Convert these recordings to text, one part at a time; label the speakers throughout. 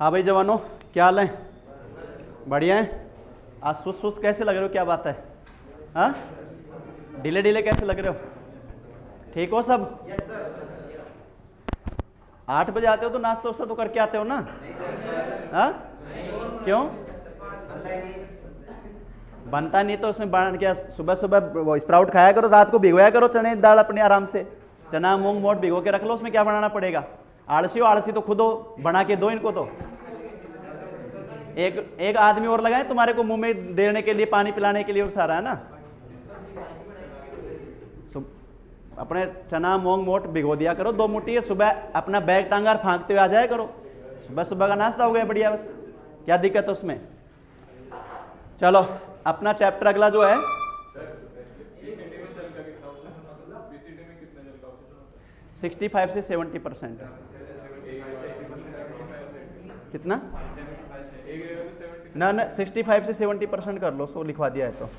Speaker 1: हाँ भाई जवानों, क्या हाल है? बढ़िया है। आज सुस्त सुस्त कैसे लग रहे हो, क्या बात है? हाँ, ढीले ढीले कैसे लग रहे हो? ठीक हो सब? 8 बजे आते हो तो नाश्ता वास्ता तो करके आते हो ना? हाँ, क्यों? बनता नहीं तो उसमें बन क्या, सुबह सुबह वो स्प्राउट खाया करो, रात को भिगोया करो चने की दाल अपने आराम से, चना मूंग मोट भिगो के रख लो, उसमें क्या बनाना पड़ेगा? आलसी हो, आलसी तो खुद हो, बना के दो इनको तो। एक आदमी और लगाए तुम्हारे को मुंह में देने के लिए, पानी पिलाने के लिए, और सारा है ना। अपने चना मूंग मोट भिगो दिया करो 2 मुट्ठी, सुबह अपना बैग टांगा फांकते हुए आ जाया करो, सुबह सुबह का नाश्ता हो गया बढ़िया, बस क्या दिक्कत है उसमें? चलो अपना चैप्टर अगला जो है, में 65 से 70%। कितना? ना ना 65 से 70% कर लो, उसको लिखवा दिया है तो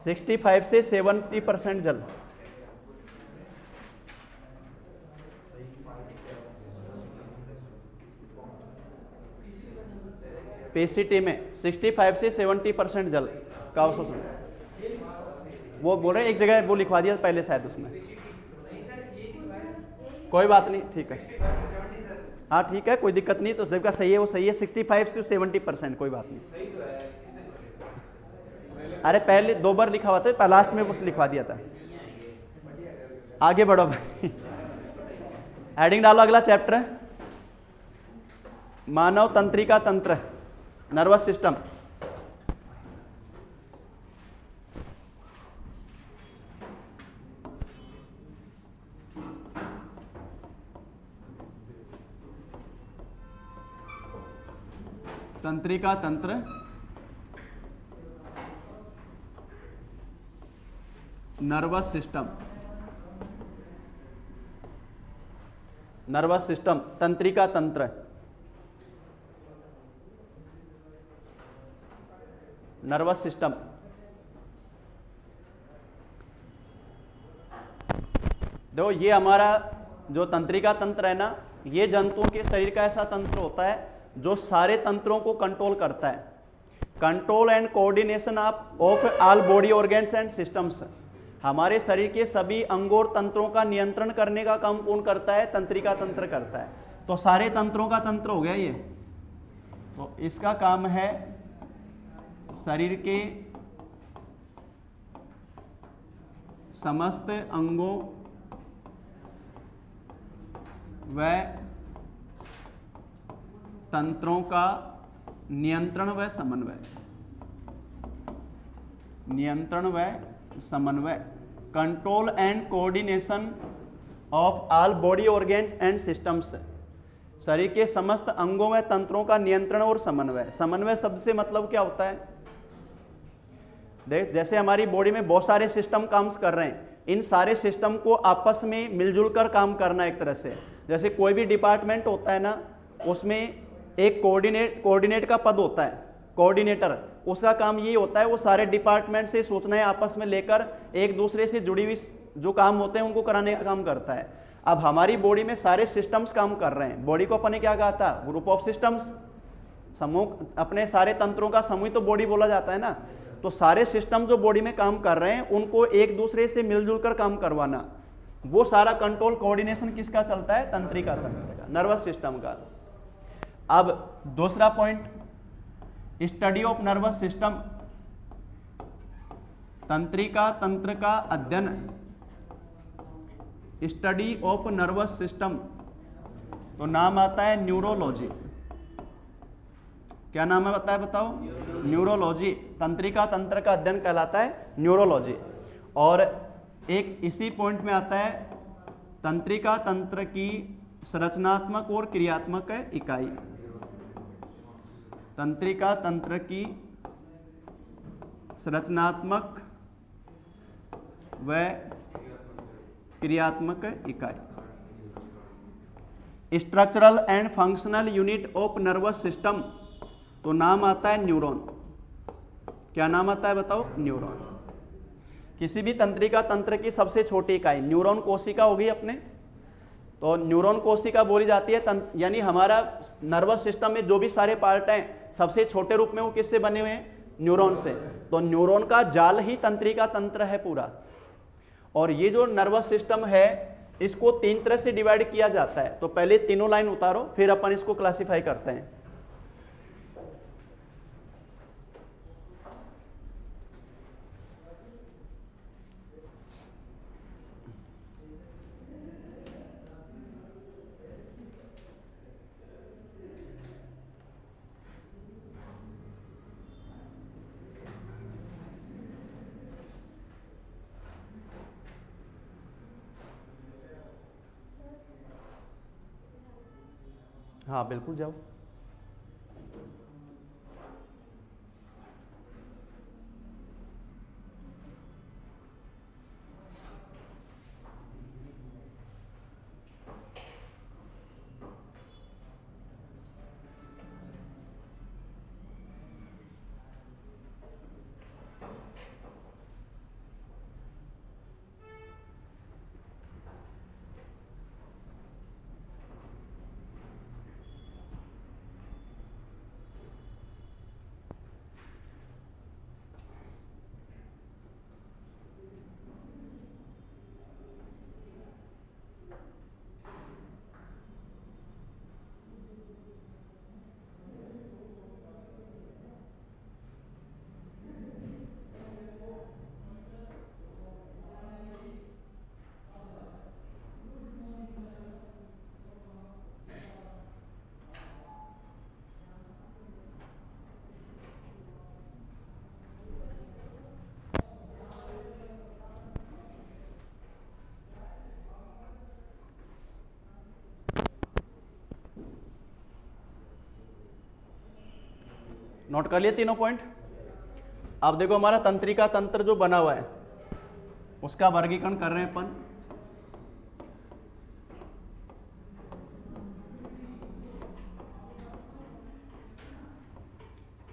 Speaker 1: 65 से 70% जल। पीसीटी में 65 से 70% जल का वो बोल रहे एक जगह वो लिखवा दिया पहले शायद उसमें। कोई बात नहीं, ठीक है। हाँ ठीक है, कोई दिक्कत नहीं, तो जब का सही है वो सही है, 65 से 70%, कोई बात नहीं। अरे पहले 2 बार लिखा हुआ था, लास्ट में उसने लिखवा दिया था। आगे बढ़ो भाई। हेडिंग डालो, अगला चैप्टर है मानव तंत्रिका तंत्र, नर्वस सिस्टम। तंत्रिका तंत्र, नर्वस सिस्टम, नर्वस सिस्टम, तंत्रिका तंत्र, नर्वस सिस्टम। देखो ये हमारा जो तंत्रिका तंत्र है ना, ये जंतुओं के शरीर का ऐसा तंत्र होता है जो सारे तंत्रों को कंट्रोल करता है। Control and coordination of all body organs and systems. हमारे शरीर के सभी अंगों और तंत्रों का नियंत्रण करने का काम कौन करता है? तंत्रिका तंत्र करता है। तो सारे तंत्रों का तंत्र हो गया ये, तो इसका काम है शरीर के समस्त अंगों व तंत्रों का नियंत्रण व समन्वय, नियंत्रण व समन्वय, control and coordination of all body organs and systems. शरीर के समस्त अंगों व तंत्रों का नियंत्रण और समन्वय। समन्वय शब्द से मतलब क्या होता है? देख, जैसे हमारी बॉडी में बहुत सारे सिस्टम काम कर रहे हैं, इन सारे सिस्टम को आपस में मिलजुल कर काम करना एक तरह से। जैसे कोई भी डिपार्टमेंट होता है ना, उसमें एक कोऑर्डिनेट का पद होता है, कोऑर्डिनेटर। उसका काम ये होता है वो सारे डिपार्टमेंट से सूचनाएं आपस में लेकर एक दूसरे से जुड़ी हुई जो काम होते हैं उनको कराने का काम करता है। अब हमारी बॉडी में सारे सिस्टम्स काम कर रहे हैं। बॉडी को अपने क्या कहा था? ग्रुप ऑफ सिस्टम्स, समूह, अपने सारे तंत्रों का समूह तो बॉडी बोला जाता है ना। तो सारे सिस्टम जो बॉडी में काम कर रहे हैं उनको एक दूसरे से मिलजुल कर काम करवाना, वो सारा कंट्रोल कोऑर्डिनेशन किसका चलता है? तंत्रिका तंत्र का, नर्वस सिस्टम का। अब दूसरा point, study of nervous system, तंत्रिका तंत्र का अध्ययन, स्टडी ऑफ नर्वस सिस्टम, तो नाम आता है न्यूरोलॉजी। क्या नाम है बताओ? न्यूरोलॉजी। तंत्रिका तंत्र का अध्ययन कहलाता है न्यूरोलॉजी। और एक इसी पॉइंट में आता है तंत्रिका तंत्र की संरचनात्मक और क्रियात्मक इकाई। तंत्रिका तंत्र की संरचनात्मक व क्रियात्मक इकाई, structural and functional unit of nervous system, तो नाम आता है न्यूरॉन। क्या नाम आता है बताओ? न्यूरॉन। किसी भी तंत्रिका तंत्र की सबसे छोटी इकाई न्यूरॉन कोशिका होगी अपने, तो न्यूरॉन कोशिका बोली जाती है, यानी हमारा नर्वस सिस्टम में जो भी सारे पार्ट हैं सबसे छोटे रूप में वो किससे बने हुए हैं? न्यूरॉन से। तो न्यूरॉन का जाल ही तंत्रिका तंत्र है पूरा। और ये जो नर्वस सिस्टम है इसको 3 तरह से डिवाइड किया जाता है। तो पहले तीनों लाइन उतारो, फिर अपन इसको क्लासिफाई करते हैं। हाँ बिल्कुल जाओ। नोट कर लिए तीनों पॉइंट। अब देखो हमारा तंत्रिका तंत्र जो बना हुआ है उसका वर्गीकरण कर रहे हैं अपन।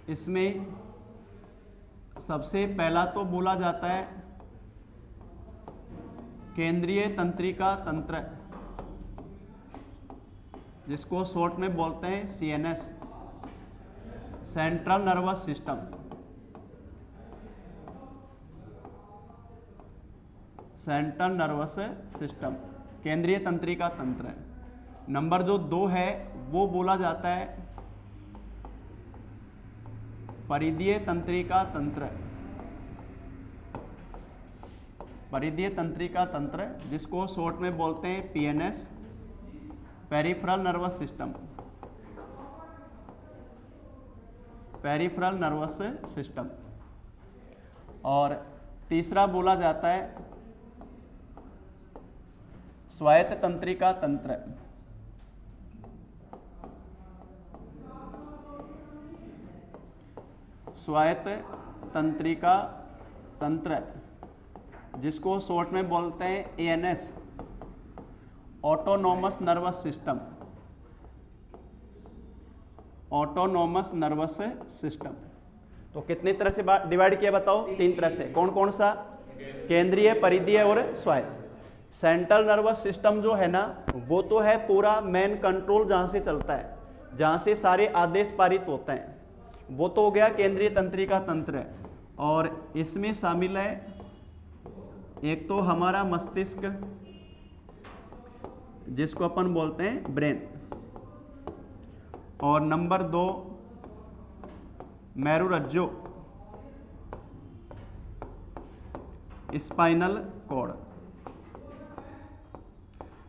Speaker 1: इसमें सबसे पहला तो बोला जाता है केंद्रीय तंत्रिका तंत्र, जिसको शॉर्ट में बोलते हैं CNS, central nervous system. Central nervous system केंद्रीय तंत्रिका तंत्र। नंबर जो 2 है वो बोला जाता है परिधीय तंत्रिका तंत्र। परिधीय तंत्रिका तंत्र जिसको शॉर्ट में बोलते हैं PNS, peripheral nervous system. Peripheral nervous system. और तीसरा बोला जाता है स्वायत्त तंत्रिका तंत्र। स्वायत्त तंत्रिका तंत्र जिसको शॉर्ट में बोलते हैं ANS, autonomous nervous system. Autonomous nervous system. तो कितनी तरह से डिवाइड किया बताओ? 3 तरह से। कौन कौन सा? केंद्रीय, परिधीय और स्वायत्त। सेंट्रल नर्वस सिस्टम जो है ना वो तो है पूरा मेन कंट्रोल जहां से चलता है, जहां से सारे आदेश पारित होते हैं, वो तो हो गया केंद्रीय तंत्रिका तंत्र। और इसमें शामिल है एक तो हमारा मस्तिष्क जिसको अपन बोलते हैं ब्रेन, और नंबर 2 मेरुरज्जु, स्पाइनल कॉर्ड।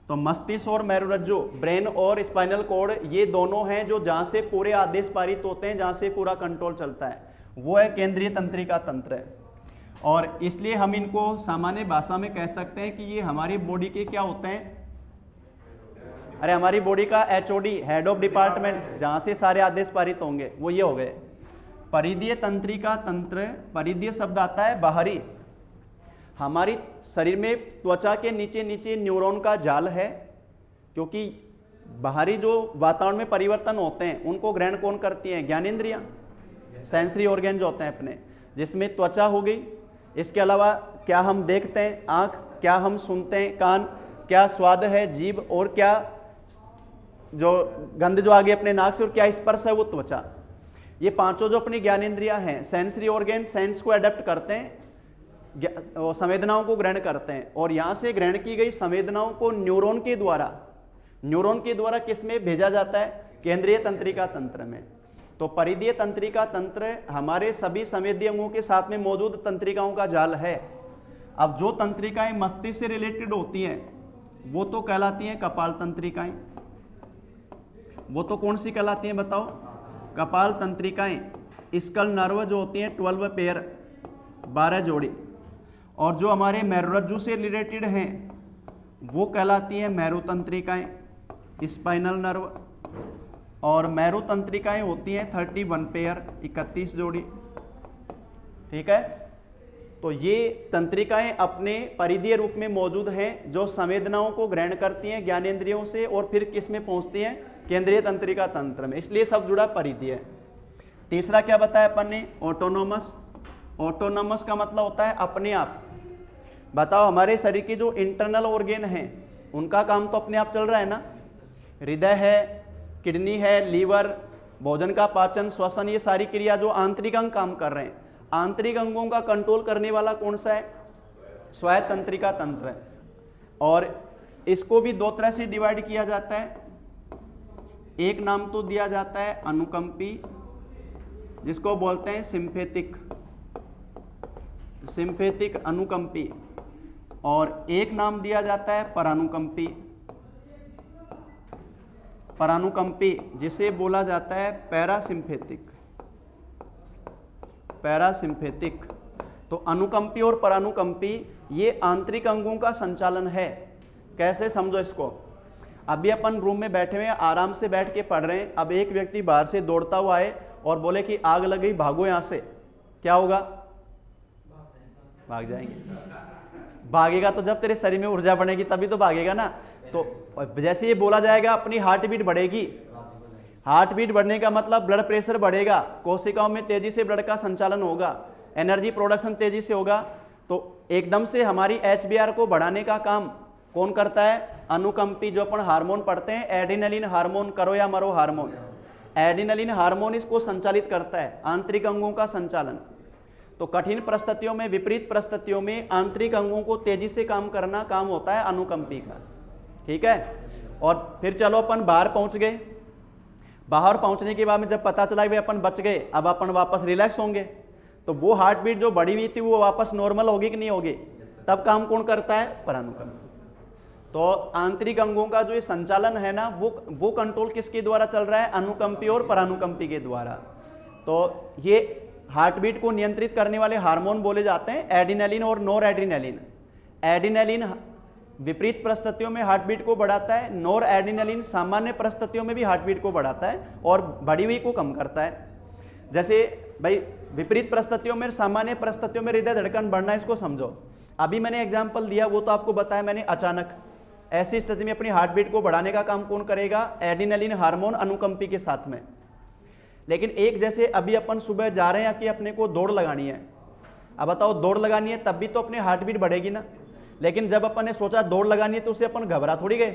Speaker 1: तो मस्तिष्क और मेरुरज्जु, ब्रेन और स्पाइनल कॉर्ड, ये दोनों हैं जो जहां से पूरे आदेश पारित होते हैं, जहां से पूरा कंट्रोल चलता है, वो है केंद्रीय तंत्रिका तंत्र। और इसलिए हम इनको सामान्य भाषा में कह सकते हैं कि ये हमारी बॉडी के क्या होते हैं? अरे हमारी बॉडी का एचओडी, हेड ऑफ डिपार्टमेंट, जहां से सारे आदेश पारित होंगे, वो ये हो गए। परिधीय तंत्रिका तंत्र, परिधीय शब्द आता है बाहरी। हमारी शरीर में त्वचा के नीचे नीचे न्यूरॉन का जाल है, क्योंकि बाहरी जो वातावरण में परिवर्तन होते हैं उनको ग्रहण कौन करती हैं? ज्ञानेंद्रियां, सेंसरी ऑर्गन जो होते हैं अपने, जिसमें त्वचा हो गई। इसके अलावा क्या हम देखते हैं? आँख। क्या हम सुनते हैं? कान। क्या स्वाद है जीभ, और क्या जो गंध जो आगे अपने नाक से, और क्या स्पर्श है वो त्वचा। ये पांचों जो अपनी ज्ञानेंद्रियां हैं, सेंसरी ऑर्गेन, सेंस को अडेप्ट करते हैं, संवेदनाओं को ग्रहण करते हैं, और यहां से ग्रहण की गई संवेदनाओं को न्यूरॉन के द्वारा किस में भेजा जाता है? केंद्रीय तंत्रिका तंत्र में। तो परिधीय तंत्रिका तंत्र हमारे सभी संवेदी अंगों के साथ में मौजूद तंत्रिकाओं का जाल है। अब जो तंत्रिकाएं मस्तिष्क से रिलेटेड होती हैं वो तो कहलाती हैं कपाल तंत्रिकाएं। वो तो कौन सी कहलाती हैं बताओ? कपाल तंत्रिकाएं। स्कल नर्व जो होती हैं 12 पेयर, 12 जोड़ी, और जो हमारे मेरुरज्जु से रिलेटेड हैं वो कहलाती हैं मेरु तंत्रिकाएं, स्पाइनल नर्व। और मेरु तंत्रिकाएं होती हैं 31 पेयर, 31 जोड़ी। ठीक है, तो ये तंत्रिकाएं अपने परिधीय रूप में मौजूद हैं, जो संवेदनाओं को ग्रहण करती हैं ज्ञानेंद्रियों से, और फिर किस में पहुंचती हैं? केंद्रीय तंत्रिका तंत्र में। इसलिए सब जुड़ा परिधीय। तीसरा क्या बताया अपन ने? ऑटोनोमस। ऑटोनोमस का मतलब होता है अपने आप। बताओ, हमारे शरीर की जो इंटरनल ऑर्गेन हैं उनका काम तो अपने आप चल रहा है ना? हृदय है, किडनी है, लीवर, भोजन का पाचन, श्वसन, ये सारी क्रिया जो आंतरिक अंग काम कर रहे हैं। आंतरिक अंगों का कंट्रोल करने वाला कौन सा है? स्वायत्त तंत्रिका तंत्र है। और इसको भी दो तरह से डिवाइड किया जाता है। एक नाम तो दिया जाता है अनुकंपी, जिसको बोलते हैं सिंपैथिक अनुकंपी, और एक नाम दिया जाता है परानुकंपी, जिसे बोला जाता है पैरासिम्पैथिक। तो अनुकंपी और परानुकंपी ये आंतरिक अंगों का संचालन है। कैसे समझो इसको? अभी अपन रूम में बैठे हुए हैं, आराम से बैठ के पढ़ रहे हैं। अब एक व्यक्ति बाहर से दौड़ता हुआ आए और बोले कि आग लग गई, भागो यहां से, क्या होगा? भाग जाएंगे। भागेगा तो जब तेरे शरीर में ऊर्जा बनेगी तभी तो भागेगा ना। तो जैसे ये बोला जाएगा अपनी हार्ट बीट बढ़ेगी। हार्ट बीट बढ़ने का मतलब ब्लड प्रेशर बढ़ेगा, कोशिकाओं में तेजी से ब्लड का संचालन होगा, एनर्जी प्रोडक्शन तेजी से होगा। तो एकदम से हमारी HBR को बढ़ाने का काम कौन करता है? अनुकंपी। जो अपन हार्मोन पढ़ते हैं, एड्रेनलिन हार्मोन, करो या मरो हार्मोन, एड्रेनलिन हार्मोन इसको संचालित करता है, आंतरिक अंगों का संचालन। तो कठिन परिस्थितियों में, विपरीत परिस्थितियों में आंतरिक अंगों को तेजी से काम करना काम होता है अनुकंपी का। ठीक है, और फिर चलो अपन बाहर पहुंच गए। बाहर पहुंचने के बाद में जब पता चला कि अपन बच गए, अब अपन वापस रिलैक्स होंगे, तो वो हार्ट बीट जो बढ़ी हुई थी वो वापस नॉर्मल होगी कि नहीं होगी? तब काम कौन करता है? परानुकंपी। तो आंतरिक अंगों का जो ये संचालन है ना, वो कंट्रोल किसके द्वारा चल रहा है? अनुकंपी और परानुकंपी के द्वारा। तो ये हार्ट बीट को नियंत्रित करने वाले हार्मोन बोले जाते हैं एड्रेनलिन और नोर एड्रेनलिन। एड्रेनलिन विपरीत परिस्थितियों में हार्ट बीट को बढ़ाता है, नोर एड्रेनलिन सामान्य परिस्थितियों में भी हार्ट बीट को बढ़ाता है और बढ़ी हुई को कम करता है। जैसे भाई विपरीत परिस्थितियों में, सामान्य परिस्थितियों में हृदय धड़कन बढ़ना, इसको समझो। अभी मैंने एग्जांपल दिया वो तो आपको बताया मैंने, अचानक ऐसी स्थिति में अपनी हार्ट बीट को बढ़ाने का काम कौन करेगा? एड्रेनलिन हार्मोन अनुकंपी के साथ में। लेकिन एक जैसे अभी अपन सुबह जा रहे हैं कि अपने को दौड़ लगानी है, अब बताओ दौड़ लगानी है तब भी तो अपनी हार्ट बीट बढ़ेगी ना। लेकिन जब अपन ने सोचा दौड़ लगानी है तो उसे अपन घबरा थोड़ी गए।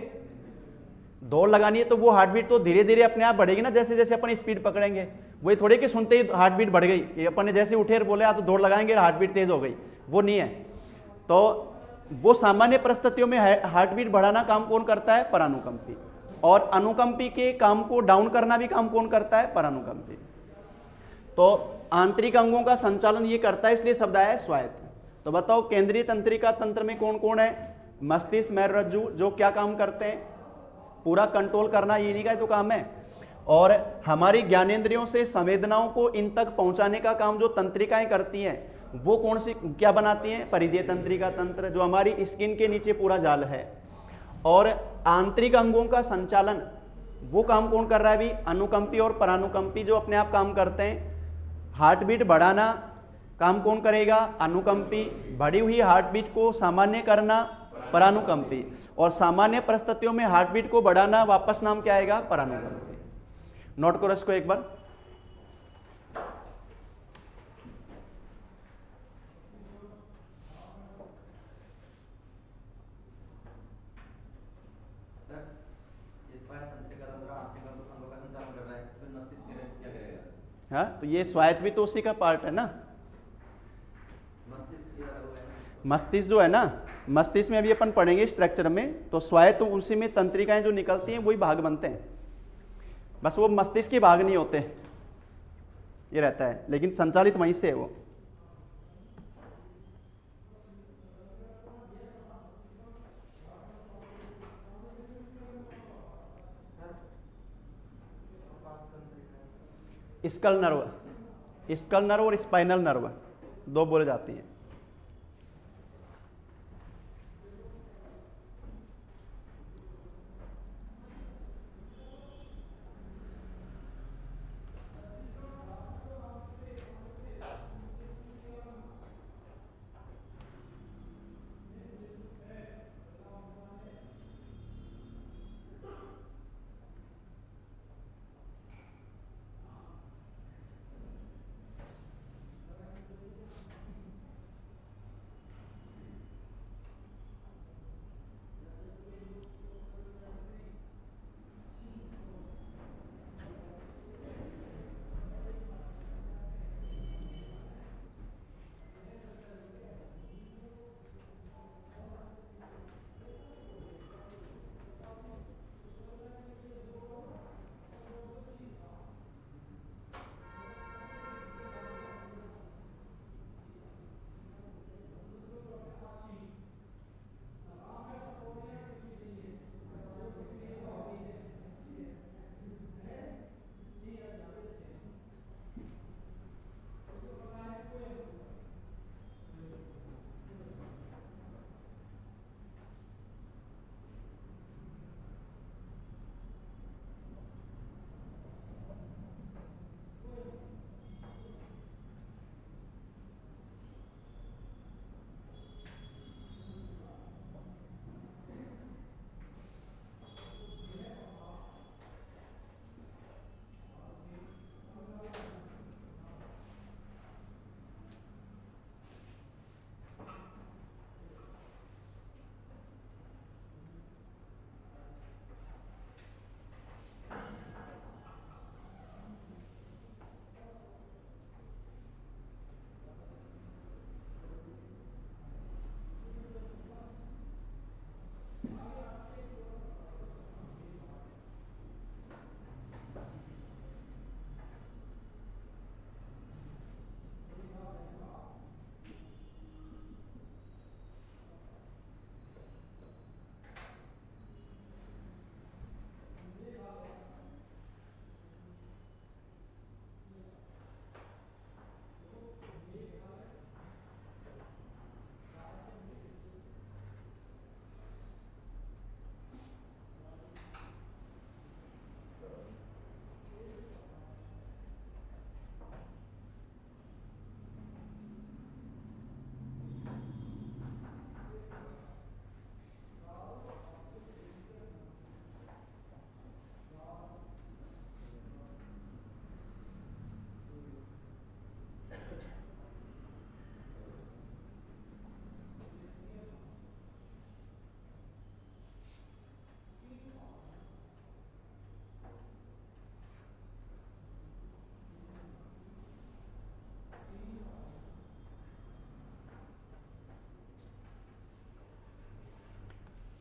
Speaker 1: दौड़ लगानी है तो वो हार्ट बीट तो धीरे धीरे अपने आप बढ़ेगी ना, जैसे जैसे अपन स्पीड पकड़ेंगे। वही थोड़े कि सुनते ही हार्ट बीट बढ़ गई, कि अपन ने जैसे उठे और बोले तो दौड़ लगाएंगे हार्ट बीट तेज हो गई, वो नहीं है। तो वो सामान्य परिस्थितियों में हार्ट बीट बढ़ाना काम कौन करता है? परानुकंपी। और अनुकंपी के काम को डाउन करना भी काम कौन करता है? परानुकंपी। तो आंतरिक अंगों का संचालन ये करता है, इसलिए शब्द आया है स्वायत्त। तो बताओ केंद्रीय तंत्रिका तंत्र में कौन कौन है? मस्तिष्क, मेरुरज्जु, जो क्या काम करते हैं? पूरा कंट्रोल करना, ये नहीं का तो काम है। और हमारी ज्ञानेंद्रियों से संवेदनाओं को इन तक पहुंचाने का काम जो तंत्रिकाएं करती हैं वो कौन सी क्या बनाती हैं? परिधीय तंत्रिका तंत्र, जो हमारी स्किन के नीचे पूरा जाल है। और आंतरिक अंगों का संचालन वो काम कौन कर रहा है? अभी अनुकंपी और परानुकंपी जो अपने आप काम करते हैं। हार्ट बीट बढ़ाना काम कौन करेगा? अनुकंपी। बढ़ी हुई हार्ट बीट को सामान्य करना परानुकंपी, और सामान्य परिस्थितियों में हार्ट बीट को बढ़ाना वापस नाम क्या आएगा? परानुकंपी। नोट करो इसको एक बार। हाँ, तो ये स्वायत्त भी तो उसी का पार्ट है ना। मस्तिष्क जो है ना, मस्तिष्क में अभी अपन पढ़ेंगे स्ट्रक्चर में, तो स्वायत्त तो उसी में तंत्रिकाएं जो निकलती हैं वही भाग बनते हैं, बस वो मस्तिष्क के भाग नहीं होते, ये रहता है, लेकिन संचालित वहीं से है वो। स्कल नर्व और स्पाइनल नर्व दो बोले जाती हैं।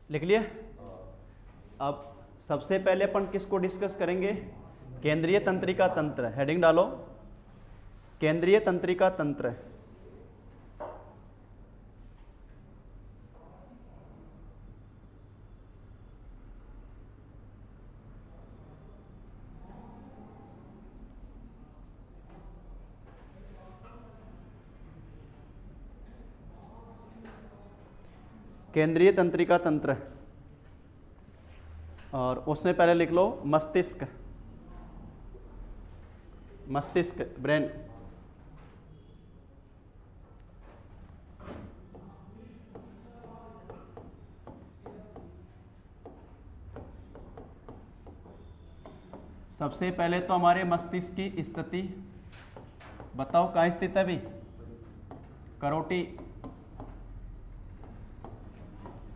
Speaker 1: लिख लिए। अब सबसे पहले अपन किसको डिस्कस करेंगे? केंद्रीय तंत्रिका तंत्र। हेडिंग डालो, केंद्रीय तंत्रिका तंत्र। केंद्रीय तंत्रिका तंत्र, और उसमें पहले लिख लो मस्तिष्क। मस्तिष्क, ब्रेन। सबसे पहले तो हमारे मस्तिष्क की स्थिति बताओ, कहाँ स्थित है भाई? करोटी,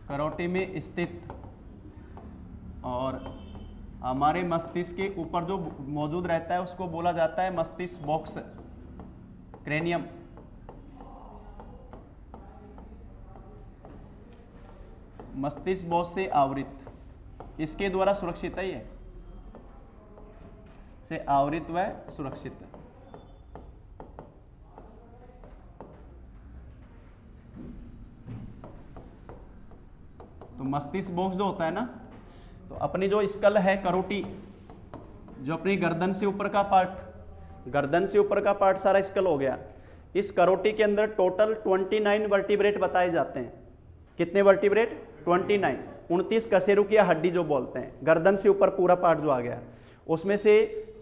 Speaker 1: करोटी में स्थित। और हमारे मस्तिष्क के ऊपर जो मौजूद रहता है उसको बोला जाता है मस्तिष्क बॉक्स, क्रेनियम। मस्तिष्क बॉक्स से आवृत, इसके द्वारा सुरक्षित है, ये से आवृत व सुरक्षित। तो मस्तिष्क बॉक्स जो होता है ना, तो अपनी जो स्कल है करोटी, जो अपनी गर्दन से ऊपर का पार्ट, गर्दन से ऊपर का पार्ट सारा स्कल हो गया। इस करोटी के अंदर टोटल 29 वर्टिब्रेट बताए जाते हैं। कितने वर्टिब्रेट? 29, 29 कशेरुकिया हड्डी जो बोलते हैं, गर्दन से ऊपर पूरा पार्ट जो आ गया। उसमें से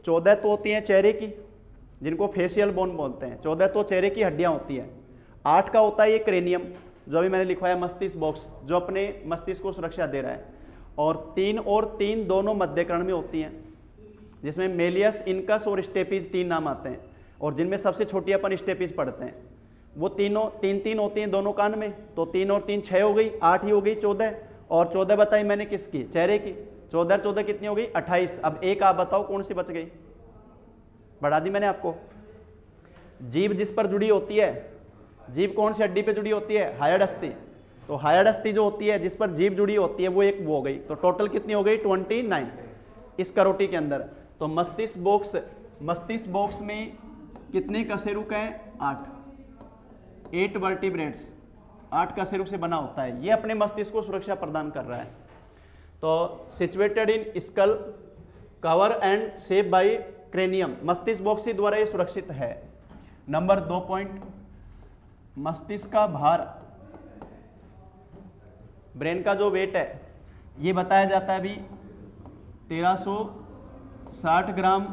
Speaker 1: 14 तो होती हैं चेहरे की, जिनको फेशियल बोन बोलते हैं, 14 तो चेहरे की हड्डियां होती हैं। 8 का होता है ये क्रेनियम, जो अभी मैंने लिखवाया मस्तिष्क बॉक्स, जो अपने मस्तिष्क को सुरक्षा दे रहा है। और 3 दोनों मध्यकर्ण में होती हैं, जिसमें मेलियस, इनकस और स्टेपिज 3 नाम आते हैं, और जिनमें सबसे छोटी अपन स्टेपिज पढ़ते हैं। वो तीनों 3 होती हैं दोनों कान में, तो 3 और 3 6 हो गई, 8 ही हो गई 14, और 14 बताई मैंने किसकी? चेहरे की। 14 कितनी हो गई? 28। अब एक आप बताओ कौन सी बच गई? बढ़ा दी मैंने आपको। जीभ जिस पर जुड़ी होती है, जीभ कौन सी हड्डी पे जुड़ी होती है? हायड अस्थि। तो हायड अस्थि जो होती है जिस पर जीभ जुड़ी होती है, वो एक वो हो गई। तो टोटल कितनी हो गई? 29 इस करोटी के अंदर। तो मस्तिष्क बॉक्स में कितने कशेरुक हैं? 8 वर्टिब्रेट्स, 8 कशेरुक से बना होता है। ये अपने मस्तिष्क को सुरक्षा प्रदान कर रहा है। तो situated in school, cover and shape by cranium, मस्तिष्क बॉक्स के द्वारा ये सुरक्षित है। नंबर 2 पॉइंट, मस्तिष्क का भार, ब्रेन का जो वेट है, ये बताया जाता है अभी 1360 ग्राम,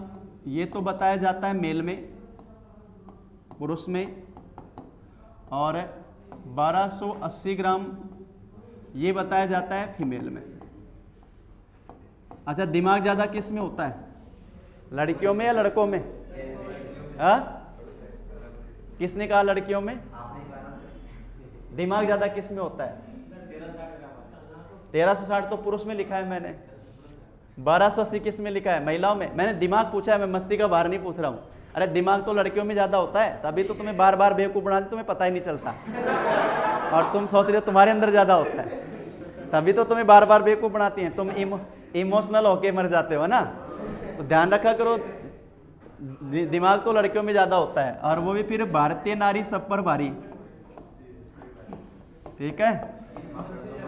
Speaker 1: ये तो बताया जाता है मेल में, पुरुष में, और 1280 ग्राम ये बताया जाता है फीमेल में। अच्छा, दिमाग ज्यादा किस में होता है? लड़कियों में या लड़कों में? किसने कहा लड़कियों में? दिमाग ज्यादा किस में होता है? 1360 तो पुरुष में लिखा है मैंने, 1280 किस में लिखा है? महिलाओं में। मैंने दिमाग पूछा है, मैं मस्ती का बाहर नहीं पूछ रहा हूँ। अरे दिमाग तो लड़कियों में ज्यादा होता है, तभी तो तुम्हें बार बार बेवकूफ बनाते, तुम्हें पता ही नहीं चलता, और तुम सोच रहे हो तुम्हारे अंदर ज्यादा होता है, तभी तो तुम्हें बार बार बेवकूफ बनाती हैं, तुम इमोशनल होके मर जाते हो ना। तो ध्यान रखा करो, दिमाग तो लड़कियों में ज्यादा होता है, और वो भी फिर भारतीय नारी सब पर भारी। ठीक है,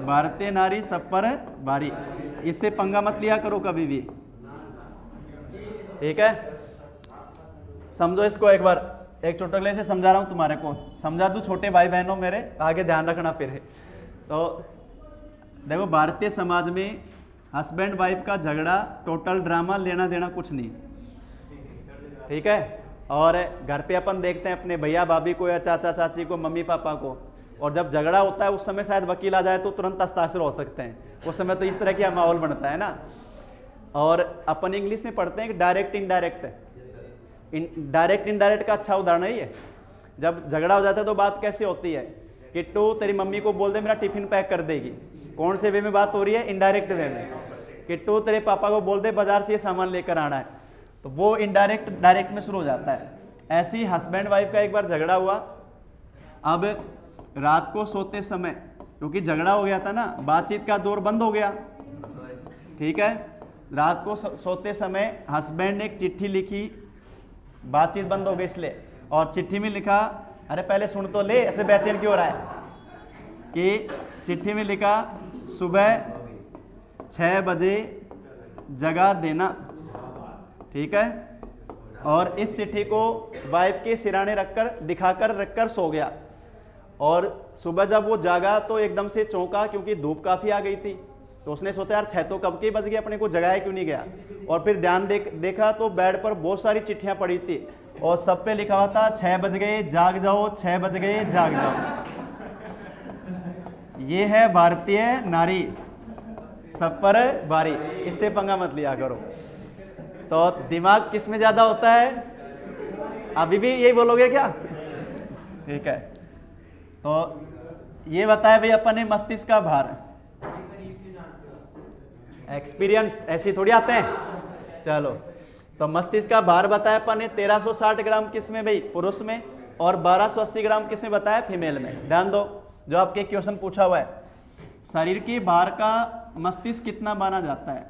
Speaker 1: भारतीय नारी सब पर भारी, इससे पंगा मत लिया करो कभी भी। ठीक है, समझो इसको एक बार, एक चुटकुले से समझा रहा हूं तुम्हारे को, समझा दूं छोटे भाई बहनों मेरे, आगे ध्यान रखना फिर है। तो देखो, भारतीय समाज में हस्बैंड वाइफ का झगड़ा टोटल ड्रामा, लेना देना कुछ नहीं। ठीक है, और घर पे अपन देखते हैं अपने भैया भाभी को या चाचा चाची को, मम्मी पापा को, और जब झगड़ा होता है उस समय शायद वकील आ जाए तो तुरंत हस्ताक्षर हो सकते हैं, उस समय तो इस तरह का माहौल बनता है ना। और अपन इंग्लिश में पढ़ते हैं कि डायरेक्ट इनडायरेक्ट, डायरेक्ट इनडायरेक्ट का अच्छा उदाहरण है ये। जब झगड़ा हो जाता है तो बात कैसे होती है? किट्टू तेरी मम्मी को बोल दे मेरा टिफिन पैक कर देगी। कौन से वे में बात हो रही है? इनडायरेक्ट वे में। किट्टू तेरे पापा को बोल दे बाजार से ये सामान लेकर आना है, तो वो इनडायरेक्ट डायरेक्ट में शुरू हो जाता है। ऐसे ही हस्बैंड वाइफ का एक बार झगड़ा हुआ। अब रात को सोते समय, क्योंकि झगड़ा हो गया था ना, बातचीत का दौर बंद हो गया। ठीक है, रात को सोते समय हस्बैंड ने एक चिट्ठी लिखी, बातचीत बंद हो गई इसलिए, और चिट्ठी में लिखा, अरे पहले सुन तो ले, ऐसे बेचैन क्यों हो रहा है, कि चिट्ठी में लिखा सुबह 6 बजे जगा देना। ठीक है, और इस चिट्ठी को वाइफ के सिराने दिखाकर रखकर सो गया। और सुबह जब वो जागा तो एकदम से चौंका, क्योंकि धूप काफी आ गई थी। तो उसने सोचा यार 6 तो कब के बज गए, अपने को जगाया क्यों नहीं गया। और फिर ध्यान देखा तो बेड पर बहुत सारी चिट्ठियां पड़ी थी, और सब पे लिखा हुआ था 6 बज गए जाग जाओ, 6 बज गए जाग जाओ। ये है भारतीय नारी सब पर भारी, इससे पंगा मत लिया करो। तो दिमाग किस में ज्यादा होता है? अभी भी यही बोलोगे क्या? ठीक है, तो ये बताया भाई अपन ने मस्तिष्क का भार। एक्सपीरियंस ऐसे थोड़ी आते हैं। चलो, तो मस्तिष्क का भार बताया अपन ने 1360 ग्राम किस में भाई, पुरुष में, और 1280 ग्राम किस में बताया, फीमेल में। ध्यान दो, जो आपके क्वेश्चन पूछा हुआ है, शरीर के भार का मस्तिष्क कितना माना जाता है,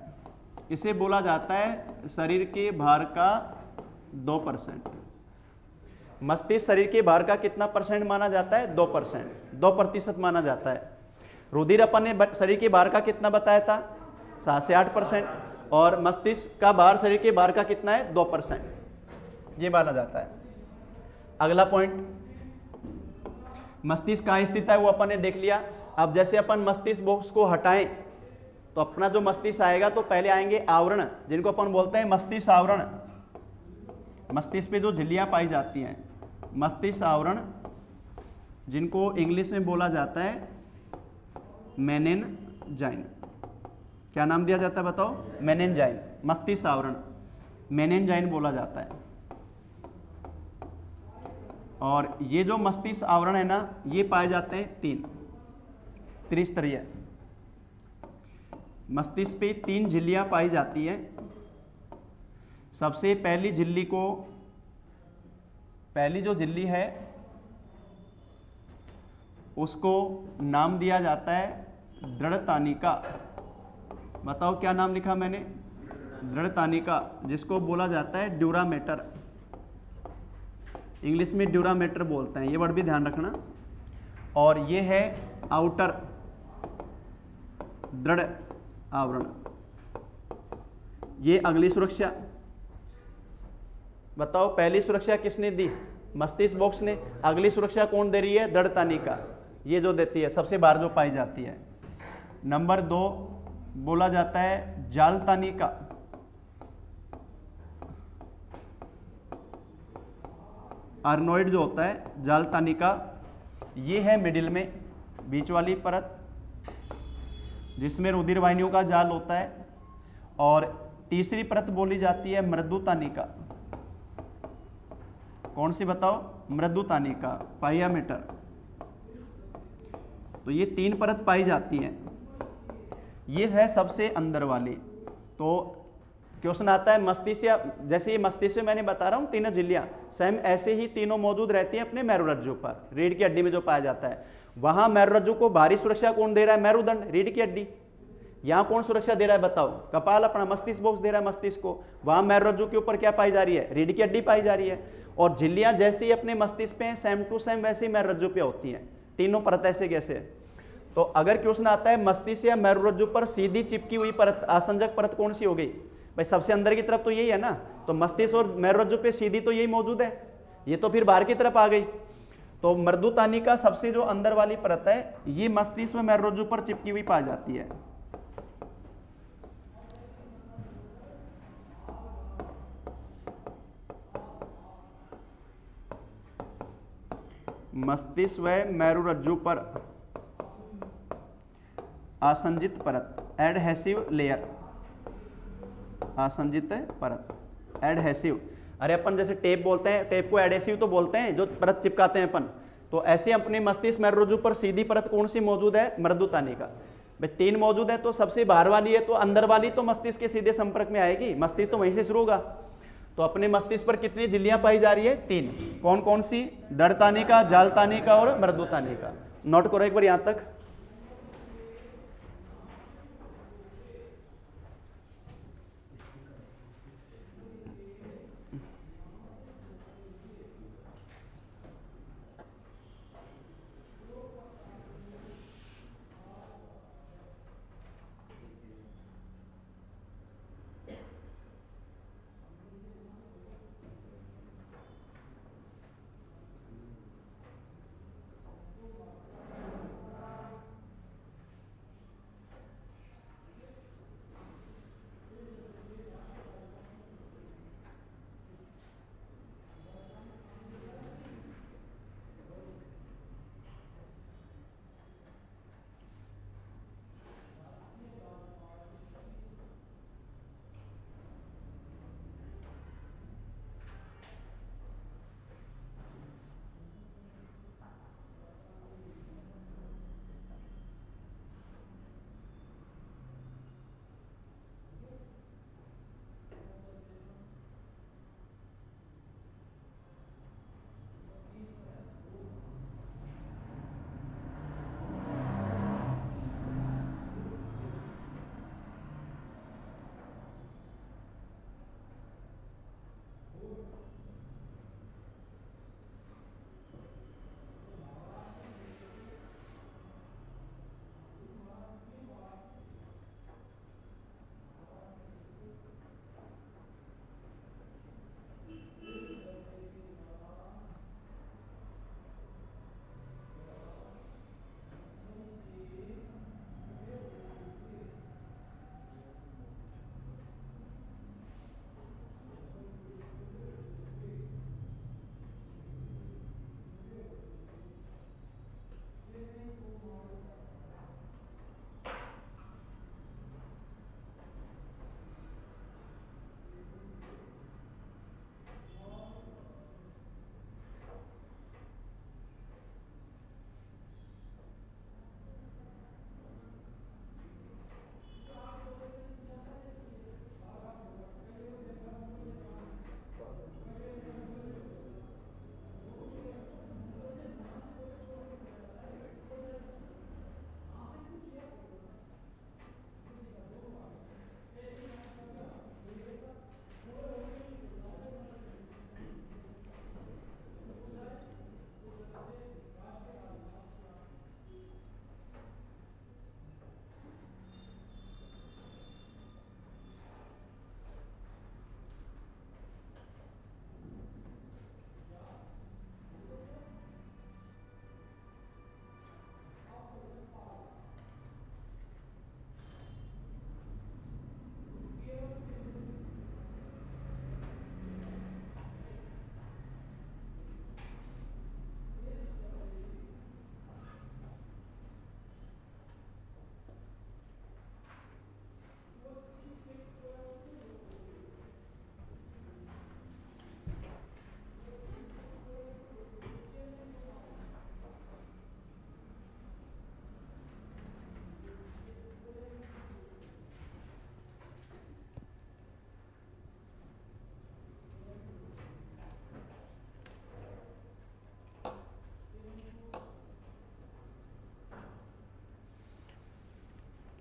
Speaker 1: इसे बोला जाता है शरीर के भार का 2%। मस्तिष्क शरीर के भार का कितना परसेंट माना जाता है, 2%, 2% माना जाता है। रुधिर अपन ने शरीर के भार का कितना बताया था, 7 से 8%, और मस्तिष्क का भार शरीर के भार का कितना है, 2%, ये माना जाता है। अगला पॉइंट, मस्तिष्क कहाँ स्थित है वो अपन ने देख लिया। अब जैसे अपन मस्तिष्क बॉक्स को हटाएं तो अपना जो मस्तिष्क आएगा, तो पहले आएंगे आवरण, जिनको अपन बोलते हैं मस्तिष्क आवरण। मस्तिष्क पे जो झिल्लियां पाई जाती हैं, मस्तिष्क आवरण, जिनको इंग्लिश में बोला जाता है मेनिनजाइम। क्या नाम दिया जाता है बताओ, मेनिनजाइम, मस्तिष्क आवरण, मेनिनजाइम बोला जाता है। और ये जो मस्तिष्क आवरण है ना, ये पाए जाते हैं 3 त्रिस्तरीय। मस्तिष्क पे 3 झिल्लियां पाई जाती हैं। सबसे पहली झिल्ली को, पहली जो झिल्ली है उसको नाम दिया जाता है दृढ़ तानिका। बताओ क्या नाम लिखा मैंने, दृढ़ तानिका, जिसको बोला जाता है ड्यूरामेटर। इंग्लिश में ड्यूरामेटर बोलते हैं, ये वर्ड भी ध्यान रखना। और ये है आउटर दृढ़ आवरण। ये अगली सुरक्षा, बताओ पहली सुरक्षा किसने दी, मस्तिष्क बॉक्स ने। अगली सुरक्षा कौन दे रही है, दृढ़ तानिका, ये जो देती है, सबसे बाहर जो पाई जाती है। नंबर 2 बोला जाता है जाल तानिका। आर्नोइड जो होता है, जाल तानिका, ये है मिडिल में, बीच वाली परत, जिसमें रुधिर वाहिनियों का जाल होता है। और तीसरी परत बोली जाती है मृदु तानिका। कौन सी बताओ, मृदु तानिका, पाइयामीटर। तो ये 3 परत पाई जाती हैं। ये है सबसे अंदर वाली। तो क्वेश्चन आता है मस्तिष्क, या जैसे ये मस्तिष्क में मैंने बता रहा हूँ 3 झिल्लियां, सेम ऐसे ही तीनों मौजूद रहती हैं अपने मेरुरज्जु पर, रीढ़ की हड्डी में जो पाया जाता है। वहां मेरुरज्जु को भारी सुरक्षा कौन दे रहा है, मेरुदंड, रीढ़ की हड्डी। यहां कौन सुरक्षा दे रहा है बताओ, कपाल, अपना मस्तिष्क बॉक्स दे रहा है मस्तिष्क को। वहां मेरुरज्जु के ऊपर क्या पाई जा रही है, रीढ़ की हड्डी पाई जा रही है। और झिल्लियां जैसे ही अपने मस्तिष्क पे सेम टू सेम वैसे ही मेरुरज्जु पे होती हैं, तीनों परत ऐसे कैसे। तो अगर क्वेश्चन आता है मस्तिष्क या मेरुरज्जु पर सीधी चिपकी हुई परत, आसंजक परत कौन सी हो गई भाई, सबसे अंदर की तरफ तो यही है ना। तो मस्तिष्क और मेरुरज्जु पे सीधी तो यही मौजूद है, ये तो फिर बाहर की तरफ आ गई। तो मृदु तानिका सबसे जो अंदर वाली परत है, ये मस्तिष्क में मेरुरज्जु पर चिपकी हुई पाई जाती है। मस्तिष्क व मेरुरज्जु पर आसंजित परत, एडहेसिव लेयर, आसंजित परत, एडहेसिव। अरे अपन जैसे टेप बोलते हैं, टेप को एडहेसिव तो बोलते हैं, जो परत चिपकाते हैं अपन। तो ऐसे अपने मस्तिष्क मेरुरज्जु पर सीधी परत कौन सी मौजूद है, मृदु तानिका। भाई 3 मौजूद है, तो सबसे बाहर वाली है, तो अंदर वाली तो मस्तिष्क के सीधे संपर्क में आएगी, मस्तिष्क तो वहीं से शुरू होगा। तो अपने मस्तिष्क पर कितनी झिल्लियां पाई जा रही है, 3। कौन कौन सी, दृढ़ तानिका, जाल तानिका और मृदु तानिका। नोट करो एक बार यहां तक।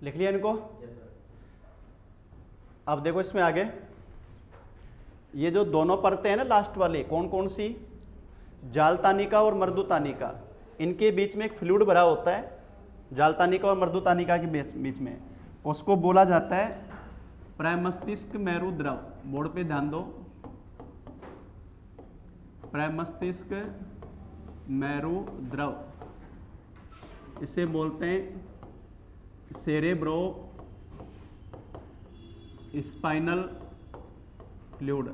Speaker 1: लिख लिया इनको। अब देखो इसमें आगे ये जो दोनों परतें हैं ना लास्ट वाली, कौन कौन सी, जाल तानिका और मृदु तानिका, इनके बीच में एक फ्लूइड भरा होता है जाल तानिका और मृदु तानिका के बीच में, उसको बोला जाता है प्रमस्तिष्क मेरु द्रव। बोर्ड पे ध्यान दो, प्रमस्तिष्क मेरु द्रव, इसे बोलते हैं सेरेब्रो स्पाइनल फ्लूइड।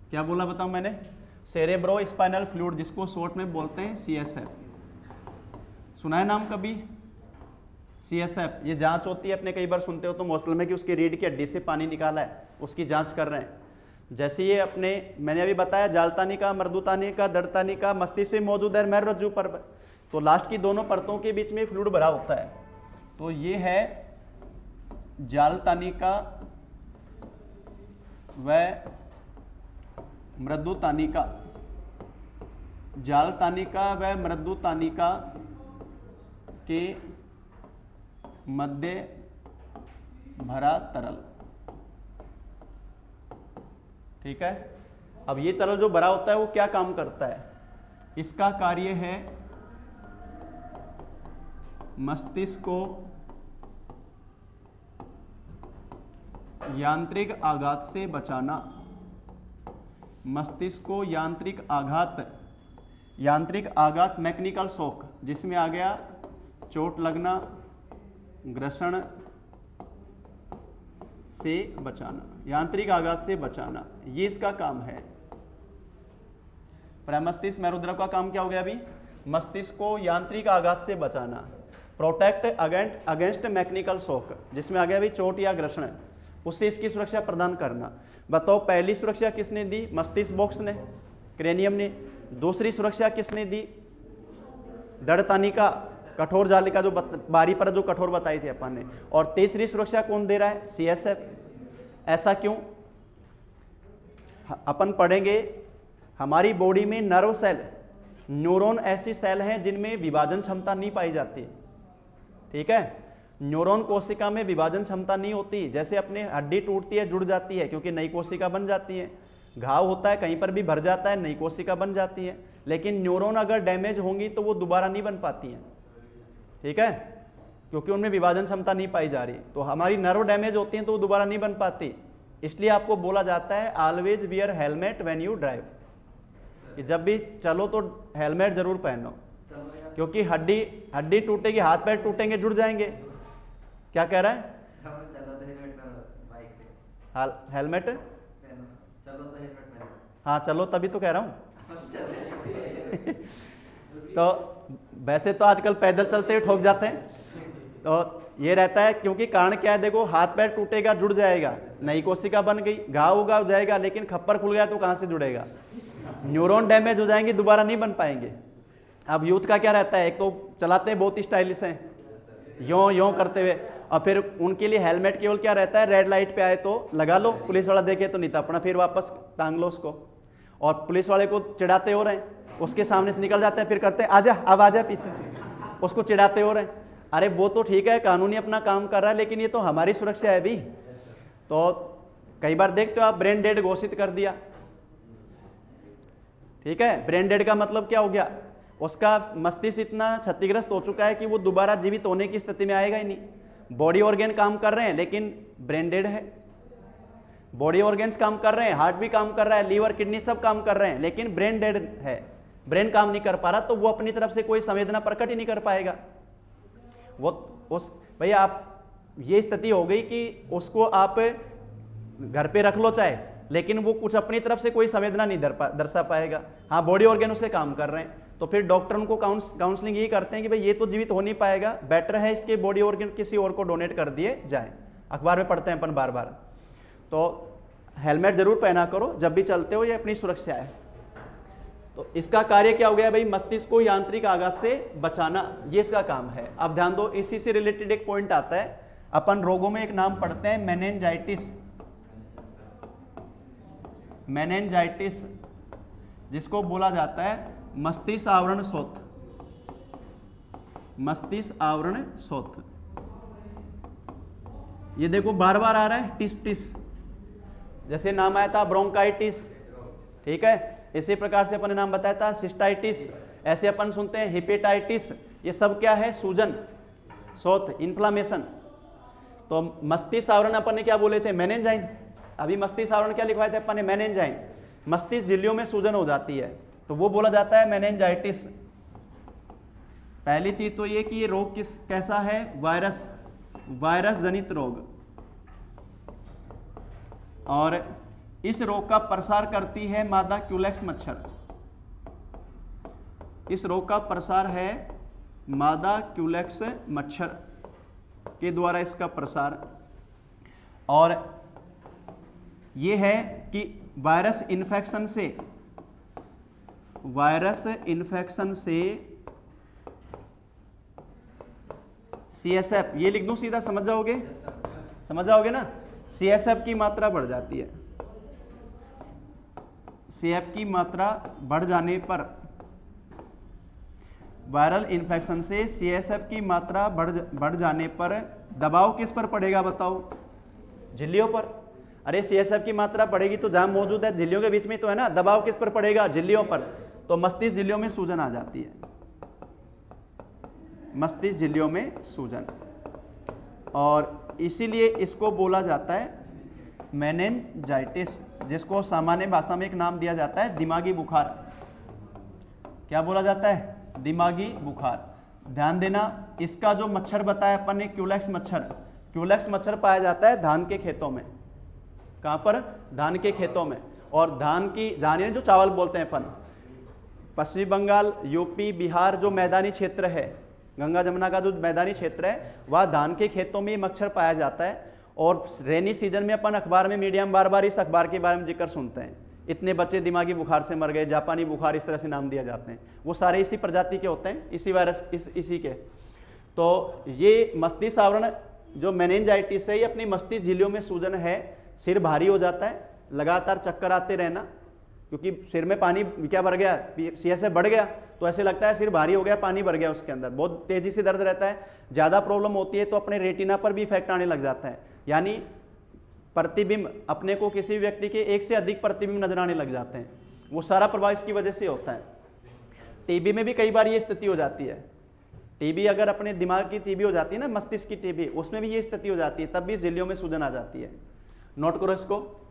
Speaker 1: क्या बोला बताओ मैंने, सेरेब्रो स्पाइनल फ्लूइड, जिसको शॉर्ट में बोलते हैं CSF। सुना है नाम कभी CSF? ये जांच होती है, अपने कई बार सुनते हो तो हॉस्पिटल में कि उसकी रीढ़ की हड्डी से पानी निकाला है, उसकी जांच कर रहे हैं। जैसे ये अपने मैंने अभी बताया जाल तानिका, मृदु तानिका, दड़ तानिका मस्तिष्क में मौजूद है मेरु रज्जु पर, तो लास्ट की दोनों परतों के बीच में फ्लूइड भरा होता है। तो ये है जाल तानिका व मृदु तानिका। जाल तानिका व मृदु तानिका के मध्य भरा तरल। ठीक है, अब ये तरल जो भरा होता है वो क्या काम करता है, इसका कार्य है मस्तिष्क को यांत्रिक आघात से बचाना। मस्तिष्क को यांत्रिक आघात मैकेनिकल शॉक, जिसमें आ गया चोट लगना, घर्षण से बचाना, यांत्रिक आघात से बचाना, ये इसका काम है। प्रमस्तिष्क मेरु द्रव का काम क्या हो गया अभी, मस्तिष्क को यांत्रिक आघात से बचाना, प्रोटेक्ट अगेंस्ट मैकेनिकल शॉक, जिसमें आ गया अभी चोट या घर्षण, उससे इसकी सुरक्षा प्रदान करना। बताओ पहली सुरक्षा किसने दी, मस्तिष्क बॉक्स ने, क्रेनियम ने। दूसरी सुरक्षा किसने दी, दड़ तानिका, कठोर जालिका जो बारी पर जो कठोर बताई थी अपन ने। और तीसरी सुरक्षा कौन दे रहा है, CSF। ऐसा क्यों, अपन पढ़ेंगे हमारी बॉडी में नर्व सेल, न्यूरॉन ऐसी सेल हैं जिनमें विभाजन क्षमता नहीं पाई जाती। ठीक है, न्यूरॉन कोशिका में विभाजन क्षमता नहीं होती। जैसे अपने हड्डी टूटती है, जुड़ जाती है, क्योंकि नई कोशिका बन जाती है। घाव होता है, कहीं पर भी भर जाता है, नई कोशिका बन जाती है। लेकिन न्यूरॉन अगर डैमेज होंगी तो वो दोबारा नहीं बन पाती हैं। ठीक है, क्योंकि उनमें विभाजन क्षमता नहीं पाई जा रही। तो हमारी नर्व डैमेज होती हैं तो वो दोबारा नहीं बन पाती। इसलिए आपको बोला जाता है always wear helmet when you drive, कि जब भी चलो तो हेलमेट जरूर पहनो, क्योंकि हड्डी टूटेगी, हाथ पैर टूटेंगे, जुड़ जाएंगे। क्या कह रहा है, हेलमेट, हाँ चलो तभी तो कह रहा हूं। तो वैसे तो आजकल पैदल चलते हुए ठोक जाते हैं, तो ये रहता है, क्योंकि कारण क्या है, देखो हाथ पैर टूटेगा, जुड़ जाएगा, नई कोशिका बन गई, घाव उगा हो जाएगा, लेकिन खप्पर खुल गया तो कहां से जुड़ेगा, न्यूरॉन डैमेज हो जाएंगे, दोबारा नहीं बन पाएंगे। अब यूथ का क्या रहता है, एक तो चलाते हैं बहुत स्टाइलिश हैं, यों करते हुए, और फिर उनके लिए हेलमेट केवल क्या रहता है, रेड लाइट पे आए तो लगा लो, पुलिस वाला देखे तो नहीं तो अपना फिर वापस टांग लो उसको। और पुलिस वाले को चिढ़ाते हो रहे हैं, उसके सामने से निकल जाते हैं, फिर करते हैं आजा, अब आजा पीछे, उसको चिढ़ाते हो रहे हैं। अरे वो तो ठीक है, कानूनी अपना काम कर रहा है, लेकिन ये तो हमारी सुरक्षा है भी। तो कई बार देखते हो आप, ब्रेन डेड घोषित कर दिया। ठीक है, ब्रेन डेड का मतलब क्या हो गया, उसका मस्तिष्क इतना क्षतिग्रस्त हो चुका है कि वो दोबारा जीवित होने की स्थिति में आएगा ही नहीं। बॉडी ऑर्गन काम कर रहे हैं लेकिन ब्रेन डेड है। बॉडी ऑर्गन्स काम कर रहे हैं, हार्ट भी काम कर रहा है, लीवर किडनी सब काम कर रहे हैं, लेकिन ब्रेन डेड है, ब्रेन काम नहीं कर पा रहा, तो वो अपनी तरफ से कोई संवेदना प्रकट ही नहीं कर पाएगा। वो उस भैया आप ये स्थिति हो गई कि उसको आप घर पे रख लो चाहे, लेकिन वो कुछ अपनी तरफ से कोई संवेदना नहीं दर्शा पाएगा। हाँ, बॉडी ऑर्गन उससे काम कर रहे हैं, तो फिर डॉक्टर उनको काउंसलिंग ये करते हैं कि भाई ये तो जीवित हो नहीं पाएगा, बेटर है इसके बॉडी ऑर्गन किसी और को डोनेट कर दिए जाए। अखबार में पढ़ते हैं अपन बार बार। तो हेलमेट जरूर पहना करो जब भी चलते हो, ये अपनी सुरक्षा है। तो इसका कार्य क्या हो गया भाई, मस्तिष्क को यांत्रिक आघात से बचाना, ये इसका काम है। अब ध्यान दो, इसी से रिलेटेड एक पॉइंट आता है, अपन रोगों में एक नाम पढ़ते हैं मेनिंजाइटिस। मेनिंजाइटिस जिसको बोला जाता है मस्तिष्क आवरण शोथ। मस्तिष्क आवरण शोथ, ये देखो बार बार आ रहा है टिस टिस, जैसे नाम आया था ब्रोंकाइटिस, ठीक है। इसी प्रकार से अपन ने नाम बताया था सिस्टाइटिस, ऐसे अपन सुनते हैं हेपेटाइटिस। ये सब क्या है? सूजन, शोथ, इन्फ्लामेशन। तो मस्तिष्क आवरण अपन ने क्या बोले थे? मेनेंजाइम। अभी मस्तिष्क आवरण क्या लिखवाए थे अपन ने? मेनेंजाइम। मस्तिष्क झिल्लियों में सूजन हो जाती है तो वो बोला जाता है मेनेंजाइटिस। पहली चीज तो ये कि ये रोग कैसा है? वायरस जनित रोग। और इस रोग का प्रसार करती है मादा क्यूलेक्स मच्छर। इस रोग का प्रसार है मादा क्यूलेक्स मच्छर के द्वारा इसका प्रसार। और ये है कि वायरस इन्फेक्शन से CSF, ये लिख दूं सीधा, समझ जाओगे ना। CSF की मात्रा बढ़ जाती है। CF की मात्रा बढ़ जाने पर, वायरल इन्फेक्शन से CSF की मात्रा बढ़ जाने पर दबाव किस पर पड़ेगा बताओ? झिल्लियों पर। अरे CSF की मात्रा बढ़ेगी तो जहां मौजूद है झिल्लियों के बीच में तो है ना, दबाव किस पर पड़ेगा? झिल्लियों पर। तो मस्तिष्क झिल्लियों में सूजन आ जाती है, मस्तिष्क झिल्लियों में सूजन। और इसीलिए इसको बोला जाता है मेनिंजाइटिस, जिसको सामान्य भाषा में एक नाम दिया जाता है दिमागी बुखार। क्या बोला जाता है? दिमागी बुखार। ध्यान देना, इसका जो मच्छर बताया अपन ने क्यूलेक्स मच्छर पाया जाता है धान के खेतों में। कहां पर? धान के खेतों में। और धान जो चावल बोलते हैं अपन, पश्चिम बंगाल, यूपी, बिहार जो मैदानी क्षेत्र है, गंगा जमुना का जो मैदानी क्षेत्र है, वह धान के खेतों में मच्छर पाया जाता है। और रेनी सीजन में अपन अखबार में, मीडिया में बार बार इस अखबार के बारे में जिक्र सुनते हैं, इतने बच्चे दिमागी बुखार से मर गए, जापानी बुखार, इस तरह से नाम दिया जाते हैं। वो सारे इसी प्रजाति के होते हैं, इसी वायरस इसी के। तो ये मस्तिष्क आवरण जो मेनिंजाइटिस है, ये अपनी मस्तिष्क झिल्लियों में सूजन है। सिर भारी हो जाता है, लगातार चक्कर आते रहना, क्योंकि सिर में पानी क्या भर गया? CSF बढ़ गया, तो ऐसे लगता है सिर भारी हो गया, पानी भर गया उसके अंदर, बहुत तेजी से दर्द रहता है। ज़्यादा प्रॉब्लम होती है तो अपने रेटिना पर भी इफेक्ट आने लग जाता है, यानी प्रतिबिंब, अपने को किसी व्यक्ति के एक से अधिक प्रतिबिंब नजर आने लग जाते हैं। वो सारा प्रभाव इसकी वजह से होता है। टीबी में भी कई बार ये स्थिति हो जाती है। टीबी अगर अपने दिमाग की टीबी हो जाती है ना, मस्तिष्क की टीबी, उसमें भी ये स्थिति हो जाती है, तब भी झिल्लियों में सूजन आ जाती है। नोट करो इसको।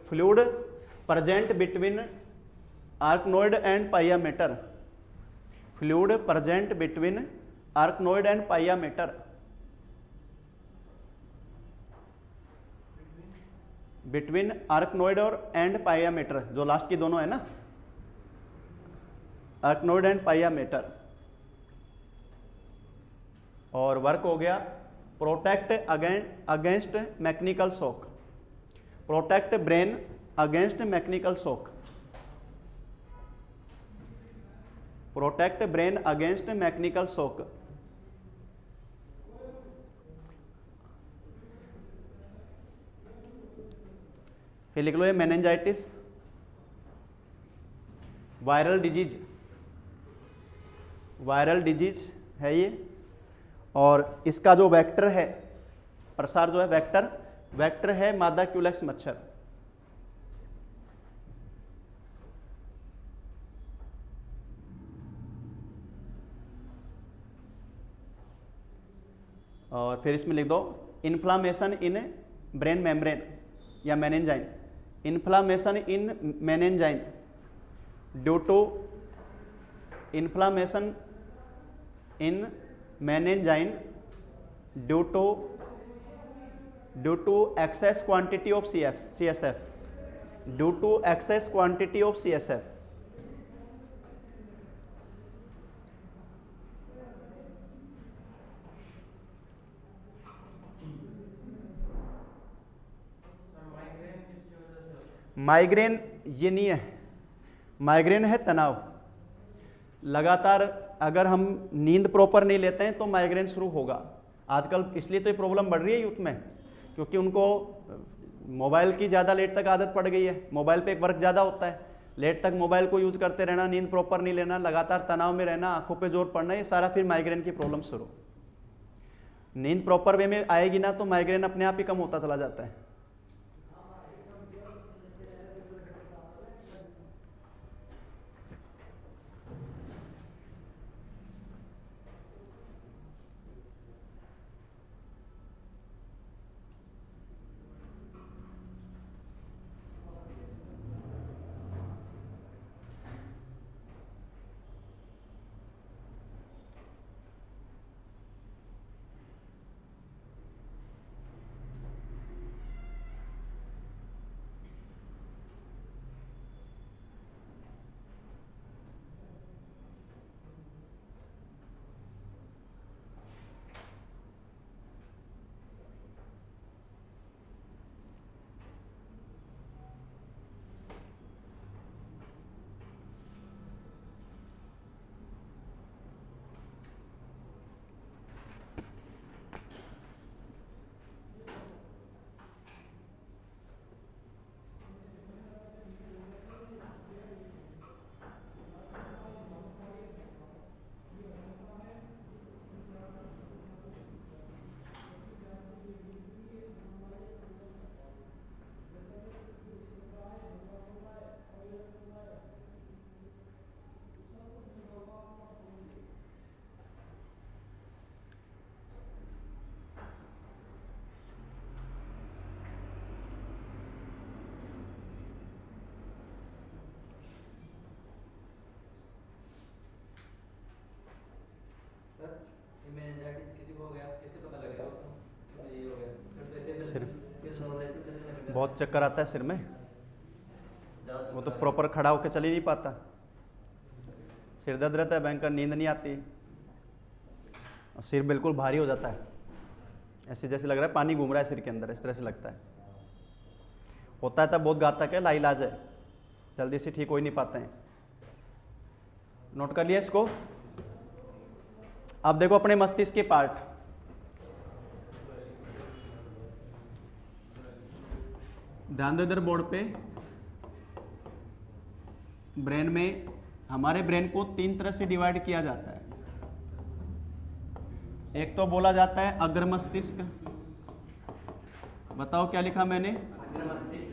Speaker 1: Fluid present between arachnoid and pia mater. Fluid present between arachnoid and pia mater. Between arachnoid और एंड पाइयामेटर, जो लास्ट की दोनों है ना, आर्कनोइड एंड पाइयामेटर। और वर्क हो गया protect against mechanical shock. Protect brain against mechanical shock. Protect brain against mechanical shock. फिर लिख लो ये मेनिंजाइटिस, वायरल डिजीज है ये। और इसका जो वेक्टर है, प्रसार जो है वेक्टर है मादा क्यूलेक्स मच्छर। और फिर इसमें लिख दो इन्फ्लामेशन इन ब्रेन मेम्ब्रेन या meninges. Inflammation in meninges due to inflammation in meninges due to excess quantity of CSF, due to excess quantity of CSF। Migraine ये नहीं है, माइग्रेन है तनाव। लगातार अगर हम नींद प्रॉपर नहीं लेते हैं तो माइग्रेन शुरू होगा। आजकल इसलिए तो ये प्रॉब्लम बढ़ रही है यूथ में, क्योंकि उनको मोबाइल की ज़्यादा लेट तक आदत पड़ गई है। मोबाइल पे एक वर्क ज़्यादा होता है, लेट तक मोबाइल को यूज़ करते रहना, नींद प्रॉपर नहीं लेना, लगातार तनाव में रहना, आंखों पे जोर पड़ना, ये सारा फिर माइग्रेन की प्रॉब्लम शुरू। नींद प्रॉपर वे में आएगी ना तो माइग्रेन अपने आप ही कम होता चला जाता है। बहुत चक्कर आता है सिर में, वो तो प्रॉपर खड़ा होकर चल ही नहीं पाता, सिर दर्द रहता है भयंकर, नींद नहीं आती और सिर बिल्कुल भारी हो जाता है, ऐसे जैसे लग रहा है पानी घूम रहा है सिर के अंदर, इस तरह से लगता है। होता है तब बहुत घातक है, लाइलाज है, जल्दी से ठीक हो ही नहीं पाते हैं। नोट कर लिया इसको। अब देखो अपने मस्तिष्क के पार्ट, ध्यान दो इधर बोर्ड पे। ब्रेन में, हमारे ब्रेन को 3 तरह से डिवाइड किया जाता है। एक तो बोला जाता है अग्र मस्तिष्क, बताओ क्या लिखा मैंने,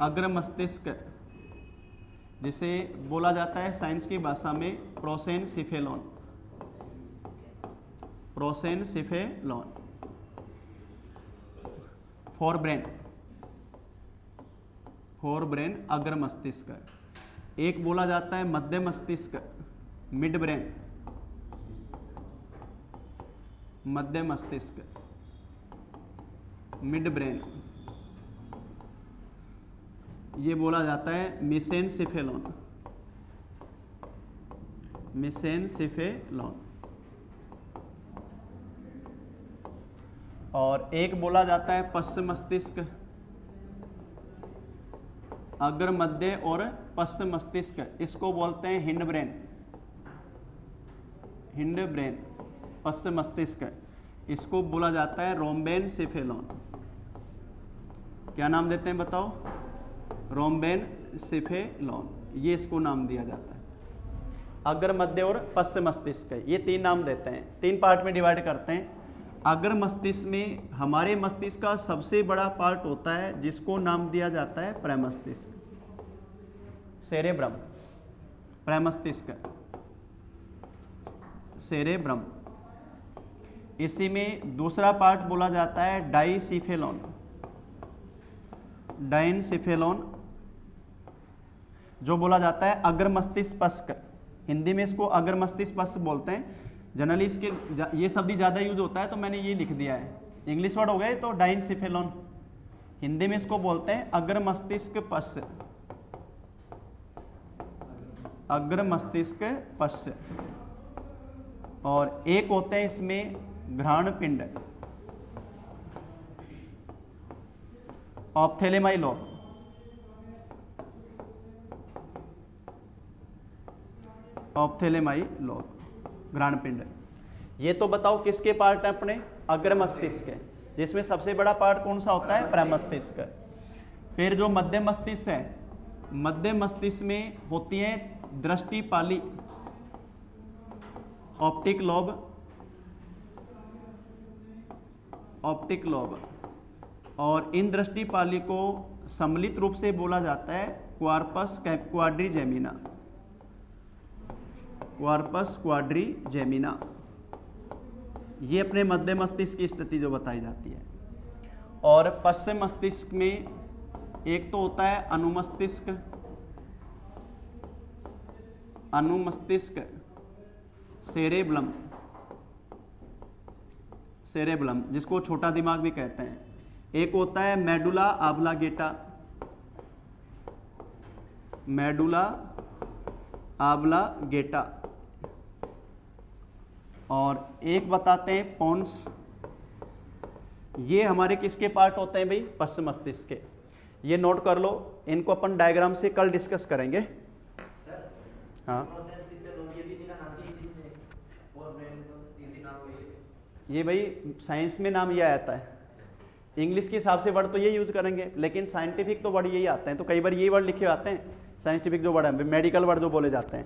Speaker 1: अग्र मस्तिष्क, जिसे बोला जाता है साइंस की भाषा में प्रोसेनसिफेलॉन, प्रोसेनसिफेलॉन फॉर ब्रेन, फॉर ब्रेन अग्र मस्तिष्क। एक बोला जाता है मध्य मस्तिष्क, मिड ब्रेन, मध्य मस्तिष्क, मिड ब्रेन, ये बोला जाता है मेसेनसिफेलॉन, मेसेनसिफेलॉन। और एक बोला जाता है पश्चिम मस्तिष्क, अग्र मध्य और पश्चिम मस्तिष्क, इसको बोलते हैं हिंड ब्रेन, हिंड ब्रेन, पश्चिम मस्तिष्क, इसको बोला जाता है रोम्बेनसिफेलॉन। क्या नाम देते हैं बताओ, रोम्बेनसिफेलॉन, ये इसको नाम दिया जाता है। अग्र मध्य और पश्चिम मस्तिष्क, ये 3 नाम देते हैं, 3 पार्ट में डिवाइड करते हैं। अग्र मस्तिष्क में हमारे मस्तिष्क का सबसे बड़ा पार्ट होता है जिसको नाम दिया जाता है प्रमस्तिष्क, सेरेब्रम, प्रमस्तिष्क, सेरेब्रम। इसी में दूसरा पार्ट बोला जाता है डाइसिफेलॉन, डाइनसिफेलॉन, जो बोला जाता है अग्र मस्तिष्क, हिंदी में इसको अग्र मस्तिष्क बोलते हैं। जनरली इसके ये शब्द ही ज़्यादा यूज होता है तो मैंने ये लिख दिया है, इंग्लिश वर्ड हो गए तो डाइनसिफेलॉन, हिंदी में इसको बोलते हैं अग्र मस्तिष्क पश्च, अग्र मस्तिष्क पश्च। और एक होते हैं इसमें घ्राण पिंड, ऑप्थेलेमाई लोब, ऑप्थेलेमाई लोब, घ्राण पिंड। ये तो बताओ किसके पार्ट हैं अपने, अग्र मस्तिष्क के, जिसमें सबसे बड़ा पार्ट कौन सा होता है, प्रमस्तिष्क। फिर जो मध्य मस्तिष्क है, मध्य मस्तिष्क में होती है दृष्टि पाली, ऑप्टिक लोब, ऑप्टिक लोब, और इन दृष्टि पाली को सम्मिलित रूप से बोला जाता है क्वार्पस क्वाड्रिजेमिना, क्वार्पस क्वाड्रिजेमिना। ये अपने मध्य मस्तिष्क की स्थिति जो बताई जाती है। और पश्चिम मस्तिष्क में एक तो होता है अनुमस्तिष्क, अनुमस्तिष्क सेरेब्लम, सेरेब्लम जिसको छोटा दिमाग भी कहते हैं। एक होता है मेडुला ऑब्लांगेटा, मेडुला ऑब्लांगेटा, और एक बताते हैं पोन्स। ये हमारे किसके पार्ट होते हैं भाई, पश्चिम मस्तिष्क के। ये नोट कर लो, इनको अपन डायग्राम से कल डिस्कस करेंगे। हाँ ये भाई साइंस में नाम ये आता है, इंग्लिश के हिसाब से वर्ड तो ये यूज करेंगे, लेकिन साइंटिफिक तो वर्ड यही आते हैं, तो कई बार यही वर्ड लिखे आते हैं साइंटिफिक जो वर्ड है, मेडिकल वर्ड जो बोले जाते हैं।